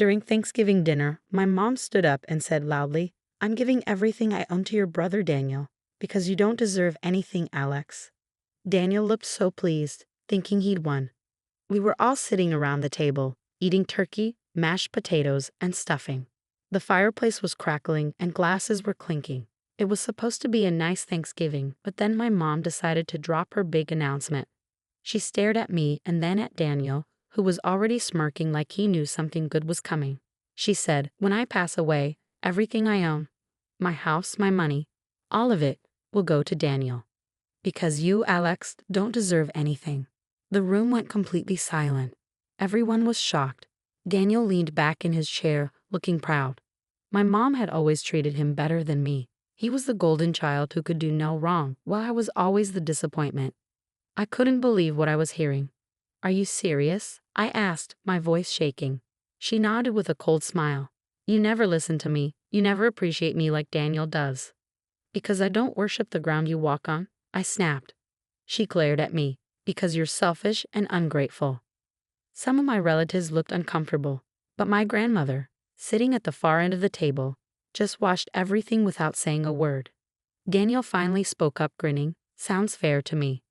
During Thanksgiving dinner, my mom stood up and said loudly, "I'm giving everything I own to your brother Daniel, because you don't deserve anything, Alex." Daniel looked so pleased, thinking he'd won. We were all sitting around the table, eating turkey, mashed potatoes, and stuffing. The fireplace was crackling and glasses were clinking. It was supposed to be a nice Thanksgiving, but then my mom decided to drop her big announcement. She stared at me and then at Daniel, who was already smirking like he knew something good was coming. She said, "When I pass away, everything I own, my house, my money, all of it, will go to Daniel. Because you, Alex, don't deserve anything." The room went completely silent. Everyone was shocked. Daniel leaned back in his chair, looking proud. My mom had always treated him better than me. He was the golden child who could do no wrong, while I was always the disappointment. I couldn't believe what I was hearing. "Are you serious?" I asked, my voice shaking. She nodded with a cold smile. "You never listen to me. You never appreciate me like Daniel does." "Because I don't worship the ground you walk on," I snapped. She glared at me. "Because you're selfish and ungrateful." Some of my relatives looked uncomfortable, but my grandmother, sitting at the far end of the table, just watched everything without saying a word. Daniel finally spoke up, grinning. "Sounds fair to me.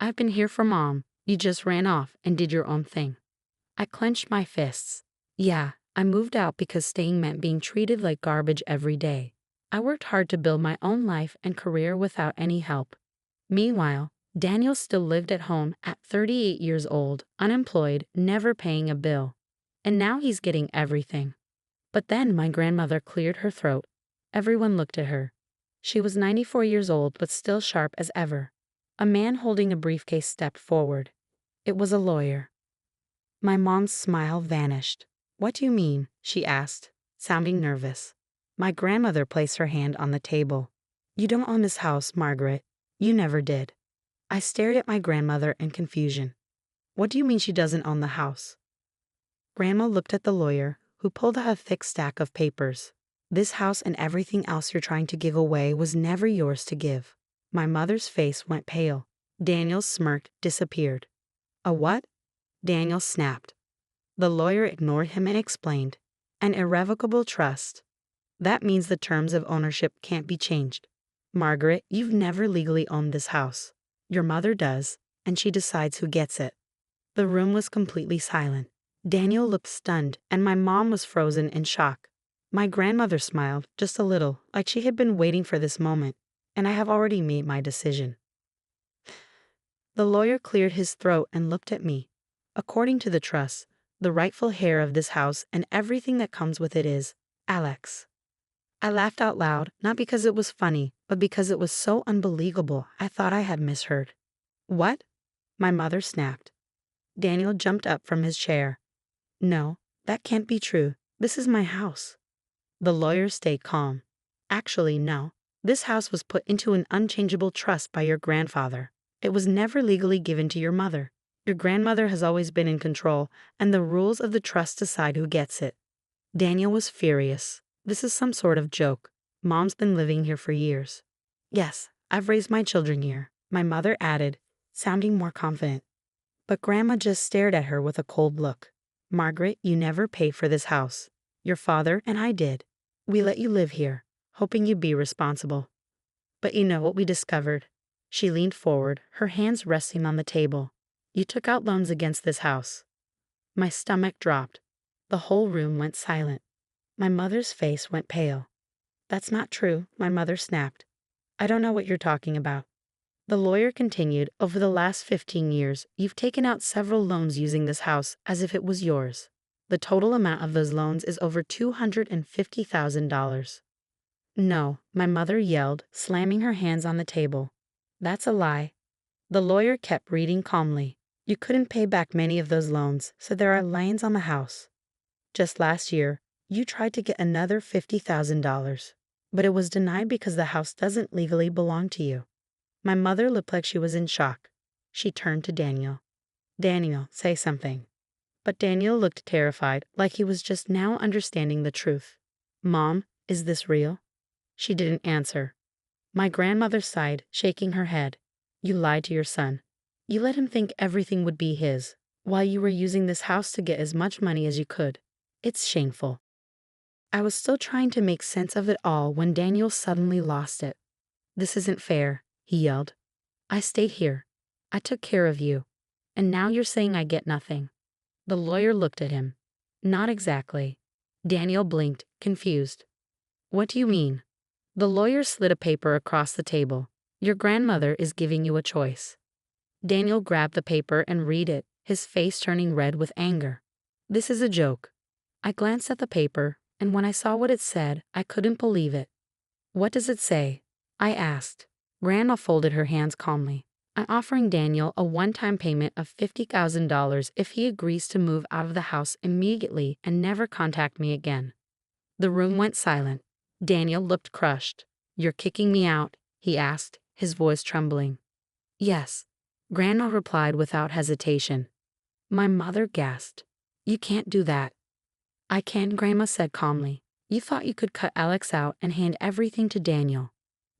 I've been here for Mom. You just ran off and did your own thing." I clenched my fists. Yeah, I moved out because staying meant being treated like garbage every day. I worked hard to build my own life and career without any help. Meanwhile, Daniel still lived at home at 38 years old, unemployed, never paying a bill. And now he's getting everything. But then my grandmother cleared her throat. Everyone looked at her. She was 94 years old but still sharp as ever. A man holding a briefcase stepped forward. It was a lawyer. My mom's smile vanished. "What do you mean?" she asked, sounding nervous. My grandmother placed her hand on the table. "You don't own this house, Margaret. You never did." I stared at my grandmother in confusion. "What do you mean she doesn't own the house?" Grandma looked at the lawyer, who pulled out a thick stack of papers. "This house and everything else you're trying to give away was never yours to give." My mother's face went pale. Daniel's smirk disappeared. "A what?" Daniel snapped. The lawyer ignored him and explained. "An irrevocable trust. That means the terms of ownership can't be changed. Margaret, you've never legally owned this house. Your mother does, and she decides who gets it." The room was completely silent. Daniel looked stunned, and my mom was frozen in shock. My grandmother smiled, just a little, like she had been waiting for this moment, "and I have already made my decision." The lawyer cleared his throat and looked at me. "According to the trust, the rightful heir of this house and everything that comes with it is Alex." I laughed out loud, not because it was funny, but because it was so unbelievable I thought I had misheard. "What?" my mother snapped. Daniel jumped up from his chair. "No, that can't be true. This is my house." The lawyer stayed calm. "Actually, no. This house was put into an unchangeable trust by your grandfather. It was never legally given to your mother. Your grandmother has always been in control, and the rules of the trust decide who gets it." Daniel was furious. "This is some sort of joke. Mom's been living here for years." "Yes, I've raised my children here," my mother added, sounding more confident. But Grandma just stared at her with a cold look. "Margaret, you never paid for this house. Your father and I did. We let you live here, hoping you'd be responsible. But you know what we discovered?" She leaned forward, her hands resting on the table. "You took out loans against this house." My stomach dropped. The whole room went silent. My mother's face went pale. "That's not true," my mother snapped. "I don't know what you're talking about." The lawyer continued, "Over the last 15 years, you've taken out several loans using this house as if it was yours. The total amount of those loans is over $250,000. "No," my mother yelled, slamming her hands on the table. "That's a lie." The lawyer kept reading calmly. "You couldn't pay back many of those loans, so there are liens on the house. Just last year, you tried to get another $50,000, but it was denied because the house doesn't legally belong to you." My mother looked like she was in shock. She turned to Daniel. "Daniel, say something." But Daniel looked terrified, like he was just now understanding the truth. "Mom, is this real?" She didn't answer. My grandmother sighed, shaking her head. "You lied to your son. You let him think everything would be his, while you were using this house to get as much money as you could. It's shameful. I was still trying to make sense of it all when Daniel suddenly lost it. This isn't fair, he yelled. I stayed here. I took care of you. And now you're saying I get nothing. The lawyer looked at him. Not exactly. Daniel blinked, confused. What do you mean? The lawyer slid a paper across the table. Your grandmother is giving you a choice. Daniel grabbed the paper and read it, his face turning red with anger. This is a joke. I glanced at the paper, and when I saw what it said, I couldn't believe it. What does it say? I asked. Grandma folded her hands calmly. I'm offering Daniel a one-time payment of $50,000 if he agrees to move out of the house immediately and never contact me again. The room went silent. Daniel looked crushed. You're kicking me out? He asked, his voice trembling. Yes, Grandma replied without hesitation. My mother gasped. You can't do that. I can, Grandma said calmly. You thought you could cut Alex out and hand everything to Daniel.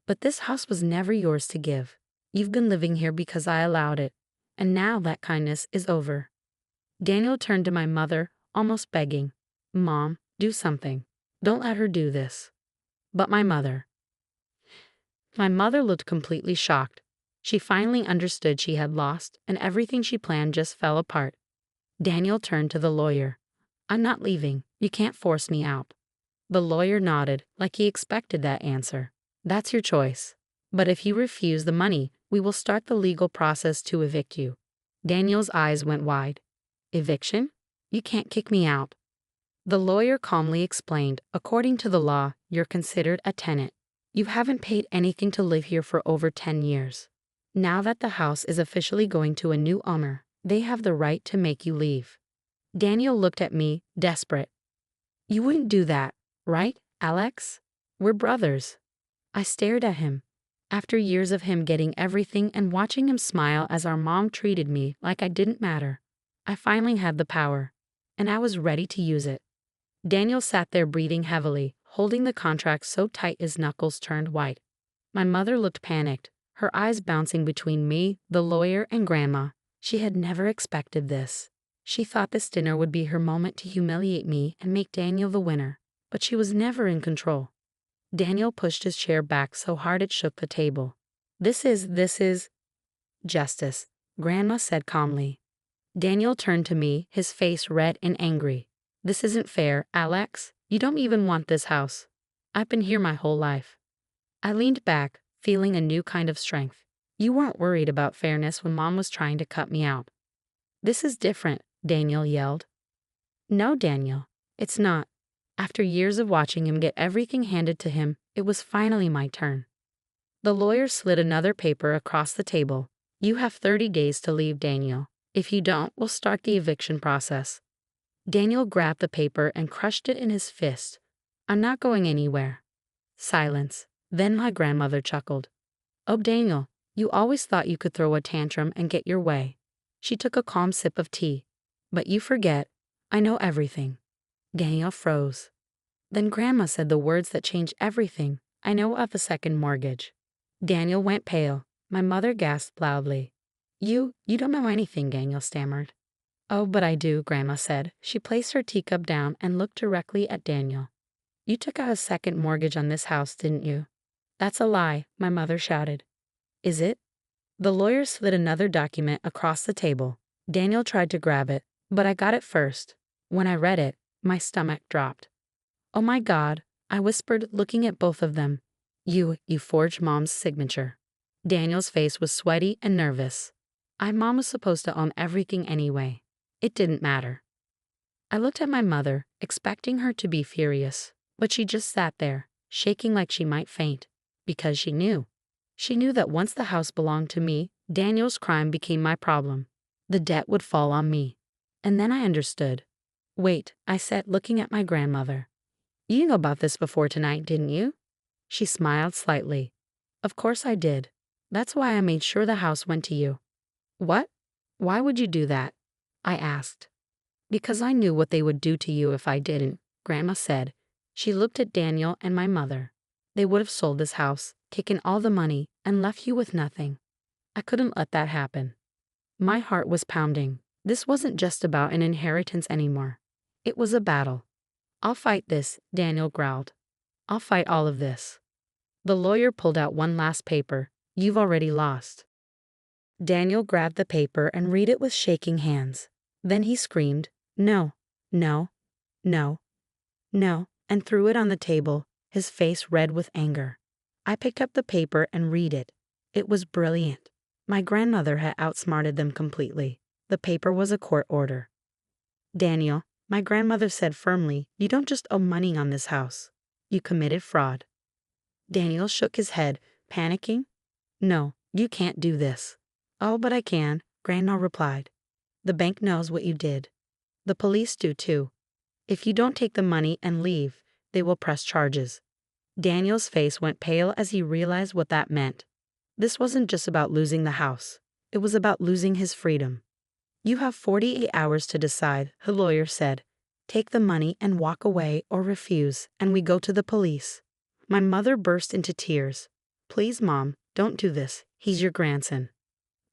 But this house was never yours to give. You've been living here because I allowed it, and now that kindness is over. Daniel turned to my mother, almost begging. Mom, do something. Don't let her do this. But my mother looked completely shocked. She finally understood she had lost, and everything she planned just fell apart. Daniel turned to the lawyer. I'm not leaving. You can't force me out. The lawyer nodded, like he expected that answer. That's your choice. But if you refuse the money, we will start the legal process to evict you. Daniel's eyes went wide. Eviction? You can't kick me out. The lawyer calmly explained, according to the law, you're considered a tenant. You haven't paid anything to live here for over 10 years. Now that the house is officially going to a new owner, they have the right to make you leave. Daniel looked at me, desperate. You wouldn't do that, right, Alex? We're brothers. I stared at him. After years of him getting everything and watching him smile as our mom treated me like I didn't matter, I finally had the power, and I was ready to use it. Daniel sat there breathing heavily, holding the contract so tight his knuckles turned white. My mother looked panicked, her eyes bouncing between me, the lawyer, and Grandma. She had never expected this. She thought this dinner would be her moment to humiliate me and make Daniel the winner, but she was never in control. Daniel pushed his chair back so hard it shook the table. This is justice, Grandma said calmly. Daniel turned to me, his face red and angry. This isn't fair, Alex. You don't even want this house. I've been here my whole life. I leaned back, feeling a new kind of strength. You weren't worried about fairness when Mom was trying to cut me out. This is different, Daniel yelled. No, Daniel, it's not. After years of watching him get everything handed to him, it was finally my turn. The lawyer slid another paper across the table. You have 30 days to leave, Daniel. If you don't, we'll start the eviction process. Daniel grabbed the paper and crushed it in his fist. I'm not going anywhere. Silence. Then my grandmother chuckled. Oh, Daniel, you always thought you could throw a tantrum and get your way. She took a calm sip of tea. But you forget. I know everything. Daniel froze. Then Grandma said the words that changed everything. I know of the second mortgage. Daniel went pale. My mother gasped loudly. You don't know anything, Daniel stammered. Oh, but I do, Grandma said. She placed her teacup down and looked directly at Daniel. You took out a second mortgage on this house, didn't you? That's a lie, my mother shouted. Is it? The lawyer slid another document across the table. Daniel tried to grab it, but I got it first. When I read it, my stomach dropped. Oh my God, I whispered, looking at both of them. You forged Mom's signature. Daniel's face was sweaty and nervous. Mom was supposed to own everything anyway. It didn't matter. I looked at my mother, expecting her to be furious, but she just sat there, shaking like she might faint, because she knew. She knew that once the house belonged to me, Daniel's crime became my problem. The debt would fall on me. And then I understood. Wait, I said, looking at my grandmother. You knew about this before tonight, didn't you? She smiled slightly. Of course I did. That's why I made sure the house went to you. What? Why would you do that? I asked. Because I knew what they would do to you if I didn't, Grandma said. She looked at Daniel and my mother. They would have sold this house, taken all the money, and left you with nothing. I couldn't let that happen. My heart was pounding. This wasn't just about an inheritance anymore. It was a battle. I'll fight this, Daniel growled. I'll fight all of this. The lawyer pulled out one last paper. You've already lost. Daniel grabbed the paper and read it with shaking hands. Then he screamed, no, no, no, no, and threw it on the table, his face red with anger. I picked up the paper and read it. It was brilliant. My grandmother had outsmarted them completely. The paper was a court order. Daniel, my grandmother said firmly, you don't just owe money on this house. You committed fraud. Daniel shook his head, panicking. No, you can't do this. Oh, but I can, Grandma replied. The bank knows what you did. The police do too. If you don't take the money and leave, they will press charges. Daniel's face went pale as he realized what that meant. This wasn't just about losing the house. It was about losing his freedom. You have 48 hours to decide, the lawyer said. Take the money and walk away or refuse, and we go to the police. My mother burst into tears. Please, Mom, don't do this. He's your grandson.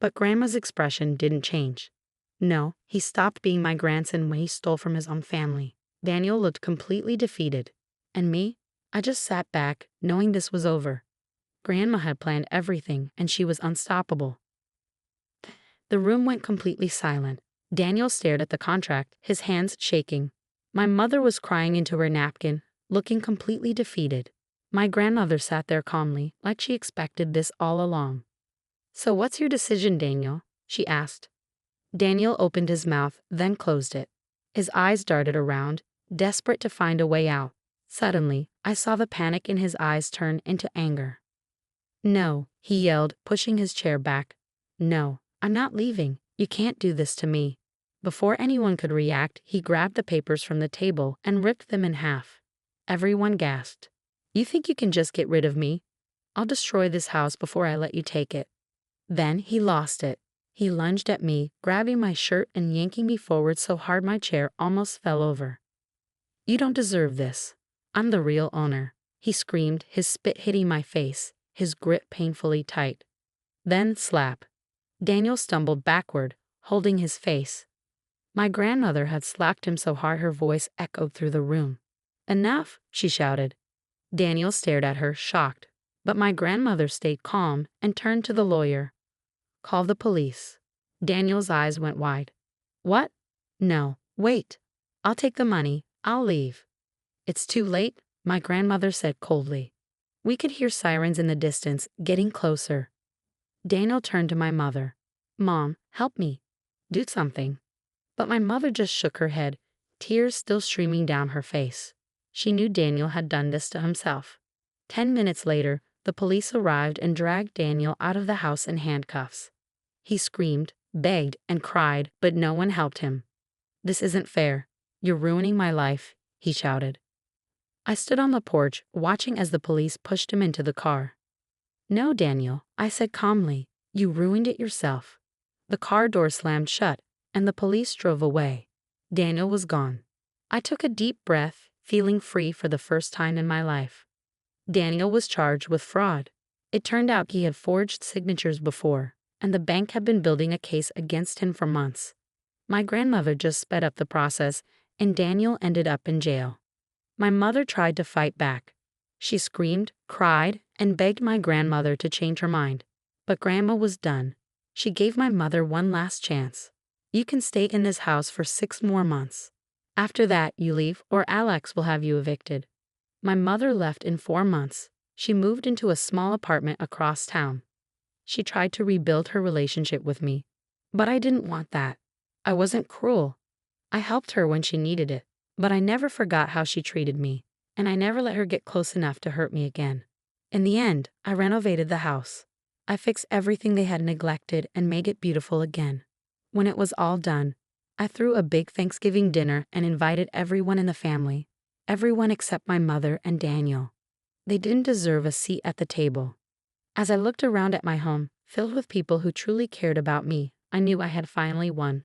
But Grandma's expression didn't change. No, he stopped being my grandson when he stole from his own family. Daniel looked completely defeated. And me? I just sat back, knowing this was over. Grandma had planned everything, and she was unstoppable. The room went completely silent. Daniel stared at the contract, his hands shaking. My mother was crying into her napkin, looking completely defeated. My grandmother sat there calmly, like she expected this all along. So what's your decision, Daniel? She asked. Daniel opened his mouth, then closed it. His eyes darted around, desperate to find a way out. Suddenly, I saw the panic in his eyes turn into anger. No, he yelled, pushing his chair back. No, I'm not leaving. You can't do this to me. Before anyone could react, he grabbed the papers from the table and ripped them in half. Everyone gasped. You think you can just get rid of me? I'll destroy this house before I let you take it. Then he lost it. He lunged at me, grabbing my shirt and yanking me forward so hard my chair almost fell over. You don't deserve this. I'm the real owner, he screamed, his spit hitting my face, his grip painfully tight. Then slap. Daniel stumbled backward, holding his face. My grandmother had slapped him so hard her voice echoed through the room. Enough, she shouted. Daniel stared at her, shocked, but my grandmother stayed calm and turned to the lawyer. Call the police. Daniel's eyes went wide. What? No, wait. I'll take the money. I'll leave. It's too late, my grandmother said coldly. We could hear sirens in the distance, getting closer. Daniel turned to my mother. Mom, help me. Do something. But my mother just shook her head, tears still streaming down her face. She knew Daniel had done this to himself. 10 minutes later, the police arrived and dragged Daniel out of the house in handcuffs. He screamed, begged, and cried, but no one helped him. This isn't fair. You're ruining my life, he shouted. I stood on the porch, watching as the police pushed him into the car. No, Daniel, I said calmly. You ruined it yourself. The car door slammed shut, and the police drove away. Daniel was gone. I took a deep breath, feeling free for the first time in my life. Daniel was charged with fraud. It turned out he had forged signatures before, and the bank had been building a case against him for months. My grandmother just sped up the process, and Daniel ended up in jail. My mother tried to fight back. She screamed, cried, and begged my grandmother to change her mind. But Grandma was done. She gave my mother one last chance. You can stay in this house for 6 more months. After that, you leave, or Alex will have you evicted. My mother left in 4 months. She moved into a small apartment across town. She tried to rebuild her relationship with me. But I didn't want that. I wasn't cruel. I helped her when she needed it. But I never forgot how she treated me, and I never let her get close enough to hurt me again. In the end, I renovated the house. I fixed everything they had neglected and made it beautiful again. When it was all done, I threw a big Thanksgiving dinner and invited everyone in the family, everyone except my mother and Daniel. They didn't deserve a seat at the table. As I looked around at my home, filled with people who truly cared about me, I knew I had finally won.